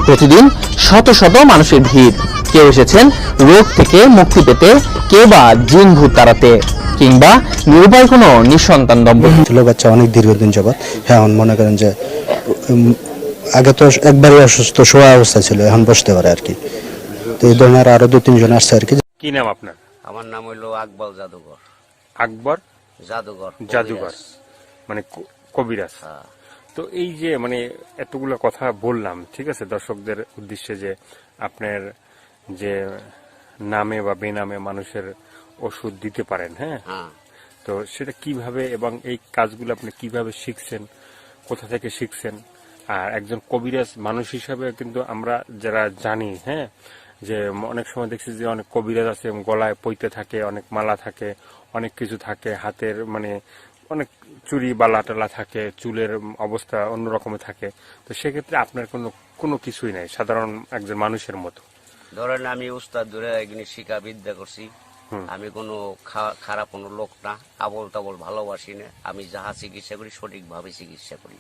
প্রতিদিন শত শত মানুষের ভিড়। কেউ এসেছেন রোগ থেকে মুক্তি পেতে, কেউ বা জিন ভূত তাড়াতে, কিংবা নিরুপায় কোনো নিঃসন্তান দম্পতি। ছিল বাচ্চা অনেক দীর্ঘদিন যাবৎ। হ্যাঁ, এখন মনে করেন যে আগে তো একবারই অসুস্থ শোয়া অবস্থা ছিল, এখন বসতে পারে আর কি। তো এই ধরনের আরো 2-3 জন আসছে আর কি। কি নাম আপনার? আমার নাম হইলো আকবর জাদুঘর। আকবর জাদুঘর, মানে কবিরাজ। হ্যাঁ। তো এই যে মানে এতগুলো কথা বললাম, ঠিক আছে, দর্শকদের উদ্দেশ্যে যে আপনার যে নামে বা বেনামে মানুষের ওষুধ দিতে পারেন, হ্যাঁ, হ্যাঁ, তো সেটা কিভাবে এবং এই কাজগুলো আপনি কিভাবে শিখছেন, কোথা থেকে শিখছেন? আর একজন কবিরাজ মানুষ হিসাবে কিন্তু আমরা যারা জানি, হ্যাঁ, যে অনেক সময় দেখছি যে অনেক কবিরাজ আছে গলায় পইতে থাকে, অনেক মালা থাকে, অনেক কিছু থাকে, হাতের মানে অনেক চুরি বালা টালা থাকে, চুলের অবস্থা অন্যরকমে থাকে। তো সেক্ষেত্রে আপনার কোনো কিছুই নাই, সাধারণ একজন মানুষের মতো। ধরেন আমি উস্তাদ ধরে একদিন শিক্ষা বিদ্যা করছি। আমি কোনো খারাপ কোনো লোক না, আবল তাবল ভালোবাসি না। আমি যাহা চিকিৎসা করি সঠিকভাবে চিকিৎসা করি।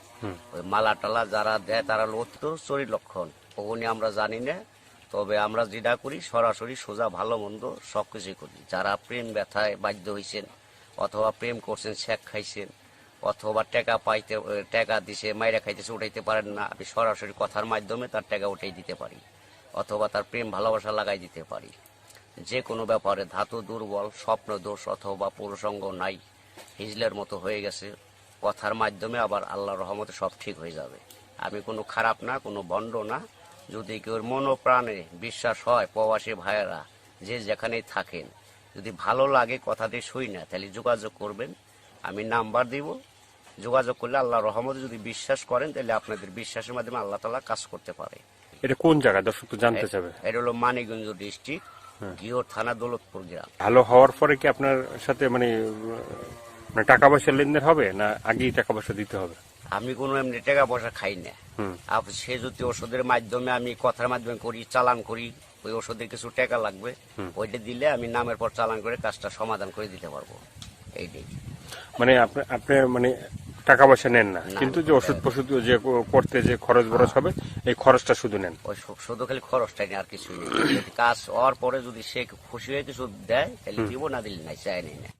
ওই মালা টালা যারা দেয় তারা লত্য চুরি লক্ষণ ওখানে আমরা জানি না। তবে আমরা যেটা করি সরাসরি সোজা ভালো মন্দ সবকিছুই করি। যারা প্রেম ব্যথায় বাধ্য হয়েছেন, অথবা প্রেম করছেন, শেখ খাইছেন, অথবা টাকা দিছে মাইরা খাইতেছে, উঠাইতে পারেন না, আমি সরাসরি কথার মাধ্যমে তার টাকা উঠাই দিতে পারি, অথবা তার প্রেম ভালোবাসা লাগাই দিতে পারি। যে কোনো ব্যাপারে ধাতু দুর্বল, স্বপ্ন দোষ অথবা পুরুষঙ্গ নাই, হিজলের মতো হয়ে গেছে, কথার মাধ্যমে আবার আল্লাহর রহমতে সব ঠিক হয়ে যাবে। আমি কোনো খারাপ না, কোনো বন্ড না। যদি কেউ মনোপ্রাণে বিশ্বাস হয়, প্রবাসী ভাইয়েরা যে যেখানেই থাকেন, যদি ভালো লাগে কথা দিয়ে শুই না, তাহলে যোগাযোগ করবেন, আমি নাম্বার দিব। যোগাযোগ করলে আল্লাহর রহমতে যদি বিশ্বাস করেন, তাহলে আপনাদের বিশ্বাসের মাধ্যমে আল্লাহ তাআলা কাজ করতে পারে। এটা কোন জায়গা দর্শক তো জানতে চাবে? এটা হলো মানিকগঞ্জ ডিস্ট্রিক্ট, ঘিওর থানা, দৌলতপুর গ্রাম। ভালো হওয়ার পরে কি আপনার সাথে মানে টাকা পয়সা লেনদেন হবে, না আগেই টাকা পয়সা দিতে হবে? আমি কোনো এমনি টাকা পয়সা খাই না। সে যদি ওষুধের মাধ্যমে, আমি কথার মাধ্যমে করি, চালান করি, ওই ওষুধের কিছু টাকা লাগবে, ওইটা দিলে আমি নামের পর চালান করে কাজটা সমাধান করে দিতে পারবো। এইটাই মানে আপনি মানে টাকা পয়সা নেন না, কিন্তু যে ওষুধ ফষুধ যে করতে যে খরচ বরচ হবে, এই খরচটা শুধু নেন? ওই শুধু খালি খরচটাই নেই, আর কিছুই নেই। কাজ হওয়ার পরে যদি সে খুশি হয়ে কিছু দেয়, তাহলে দিব, না দিলে নাই, চাই নেই না।